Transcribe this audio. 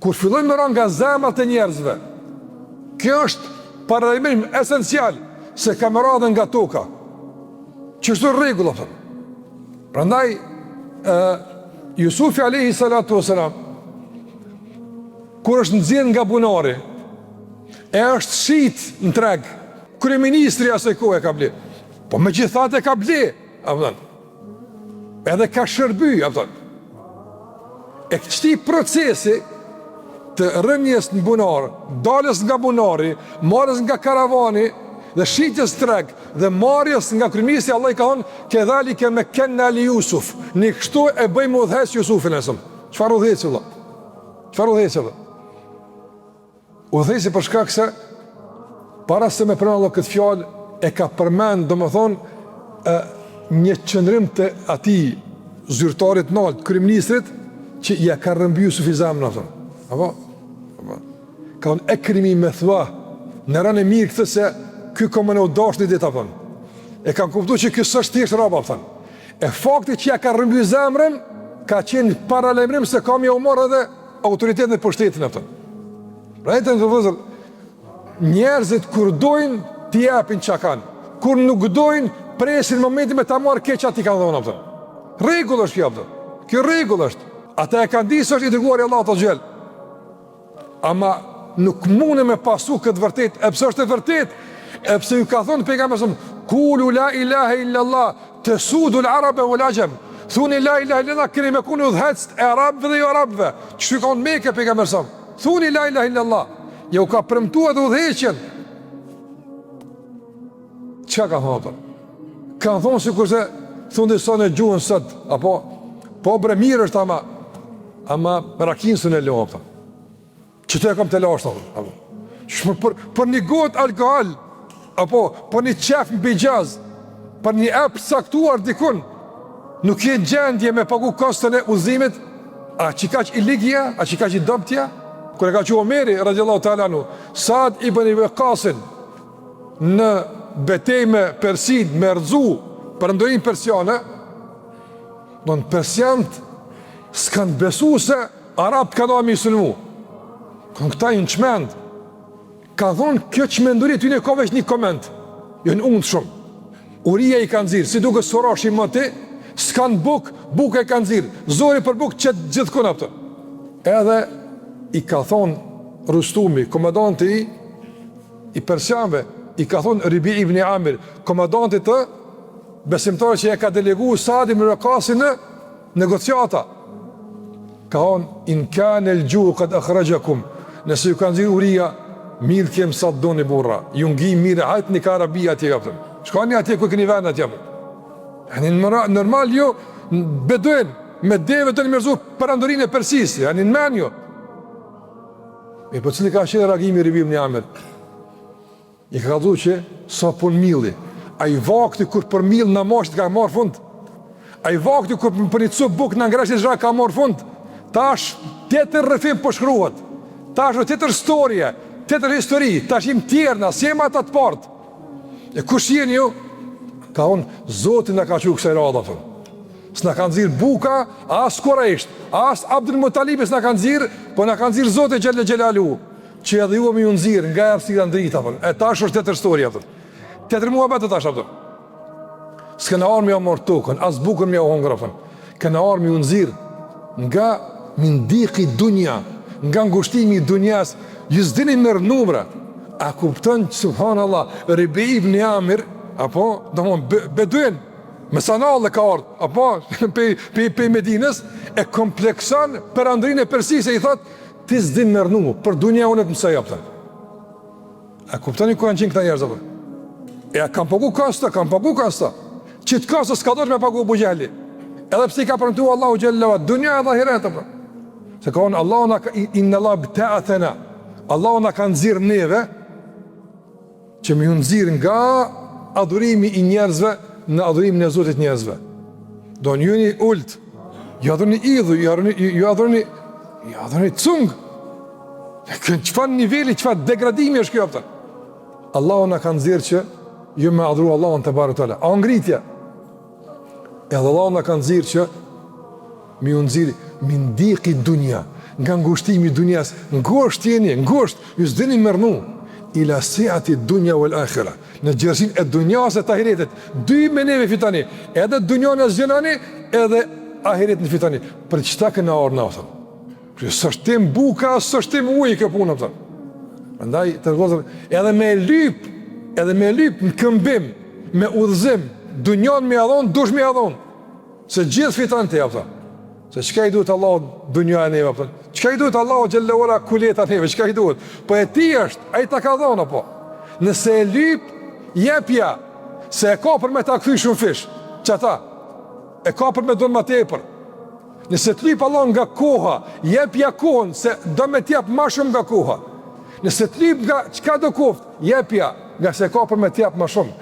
kur fillojnë me ra nga zemrat e njerëzve, kjo është paralajmërim esencial se ka me radhën nga toka. Qështu rregull, prandaj Jusufi alayhi salatu wasalam, kur është nxjerrë nga bunari, e është shit në treg, kryeministri asaj kohe ka ble, po megjithatë ka ble, edhe ka shërby, e këti procesi të rënjes në bunar, dalës nga bunari, marrës nga karavani, dhe shitjes treg, dhe marrjes nga kryeministri, Allah i ka thonë, kedhalike me kenna li Jusuf, në kështu e bëjmë udhëhec Jusufin e sëmë. Qëfar udhëheci, Allah? Qëfar udhëheci, Allah? Udhëheci për shkak se, para se me përmend Allah këtë fjalë, e ka përmend, do më thonë, një qëndrim të ati zyrtarit nalt, kryeministrit, që ja ka rëmby Jusufi zemrën, apo? Ka unë ekrimi me thua, në rënë e mirë këtë se ky ka më në udash një ditë, e kam kuptu që kësë është tishtë raba, e fakti që ja ka rëmby zemrën, ka qenë paralajmërim se kam ja umar edhe autoritetin dhe pushtetin, rajtën të vëzër, njerëzit kur dojnë, t'i japin që kanë, kur nuk dojnë, presin momentin me ta marrë keqa t'i kanë dhonë, regull është kjo, kjo regull është, ata e kanë di së është i dërguar i Allah të gjellë, ama nuk mune me pasu këtë vërtet, e pësë është e vërtet, e pëse ju ka thonë pejgamberi, kulu la ilaha illallah, të sudu l'arabe vë lagjem, thuni la ilaha illallah, keni me kuni udhëhec e arabëve dhe jo arabëve, që shtu ka unë meke pejgamberi, thuni la ilaha illallah, ja u ka premtua dhe udhëheqjen. Qa ka thonë? Ka thonë si kurse, thunë dhe sa në gjuhën sëtë, apo, po bre mirë është ama rakinsën e lehë, që të e kam të lashtë, për një gotë alkohol, apo, për një qef në bijaz, për një epë saktuar dikun, nuk je gjendje me pagu kostën e uzimit, a që ka që i ligja, a që ka që i dëmtja, kër e ka që Omeri, radiallahu ta'ala anu, Saad ibn i Waqasin, në betej me Persin, me rëzu, për ndojnë persiane, në persiant, s'kanë besu se Arab të ka da mi sulmu, kënë këta i në qmend, ka thonë kjo qmendurit, ty në ka veç një koment, jo në undë shumë, uria i kanë zirë, si duke sorash i më ti, s'kanë buk e kanë zirë, zori për buk që gjithë këna pëtë. Edhe i ka thonë Rustumi, komandanti i persianve, i ka thonë Ribi ibn Amir, komandanti të besimtare që e ka delegu Saad ibn Waqasin në negociata. Ka thonë, in kanë l'gju këtë akhrajakum, nëse ju kanë zirë uria, mirë kemë sa të do një burra, ju ngi mirë, hajtë një ka Arabia atje, shka një atje ku këni venë atje. Normal jo, beduen, me deve të një mërzu përandërin e Persisi, janë në men jo. E për cili ka qenë reagimi Ribim një Amir, i ka dhu që sa pun milli, a i vakti kur për mill në mashtë ka marë fund, a i vakti kur për një cupë buk në ngreshtë zhra ka marë fund, tash tjetër rëfim për shkruat, tash tjetër storje, tjetër histori, tash im tjerna, si e ma të partë. E kush jeni ju? Ka unë, Zotin në ka që kësaj rada, s'na kanë zirë buka, as Korejsht, as Abdul Mutalibis në kanë zirë, po në kanë zirë Zotin Gjelle Gjelalu, që edhe ju me ju nëzirë, nga erësira ndrita, e tash është tjetër storja, tjetër mua betë tash, s'këna arë me jo morë tukën, as bukën me jo hongra, këna arë me ju nëzirë, nga mindiki dunja, nga ngushtimi i dunjas, ju s'dini mërë numra, a kuptën që subhanallah, Ribi ibn Amir, apo, do më beduen, me sanale ka ardhë, apo, pe Medines, e kompleksan për andrin e Persisë, e i thot, ti s'din mërë numra, për dunja unë të mësaj, apëtën. A kuptën i kërën qenë këta njerëz, apëtën. E a kam pagu kasta, që të kasta s'ka dosh me pagu bugjelli, edhe pse i ka përëntu Allahu Gjellewat, dunja edhe ahiret, apëtën. Se ka unë, inna Allah bta'athana, Allahu na ka nxirr neve që më nxirr nga adhurimi i njerëzve në adhurimin e Zotit njerëzve. Do njëni ult, ju adhuroni idhuj, ju adhuroni cung. Çfarë niveli, çfarë degradimi është kjo? Allahu na ka nxirr që ju me adhuru Allahun te barekuta. A ngritja? Edhe Allahu na ka nxirr që mi nxirr min diqi dunya, nga ngushtimi i dunjas, ngusht, ju s'dini mërnu, ila seati dunja wal akhira, në gjerësin e dunjas e të ahiretit, dy me neve fitani, edhe dunjan e zgjenani, edhe ahiret në fitani, për qëta këna orë na, thëmë. Së shtim buka, së shtim ujë kë punë, thëmë. Andaj, të rëgozëm, edhe me lyp në këmbim, me udhëzim, dunjan me adhon, dush me adhon, se gjithë fitan të japë, se qëka i duhet Allah dunja e neve, qëka i duhet Allah gjellëvora kuleta neve, qëka i duhet, po e ti është, a i ta ka dhona, po, nëse e lyp, jepja, se e ka për me ta këthy shumë fish, që ta, e ka për me donë ma tepër, nëse të lyp Allah nga koha, jepja kohën, se do me tjep ma shumë nga koha, nëse të lyp nga qëka do koft, jepja, nga se ka për me tjep ma shumë,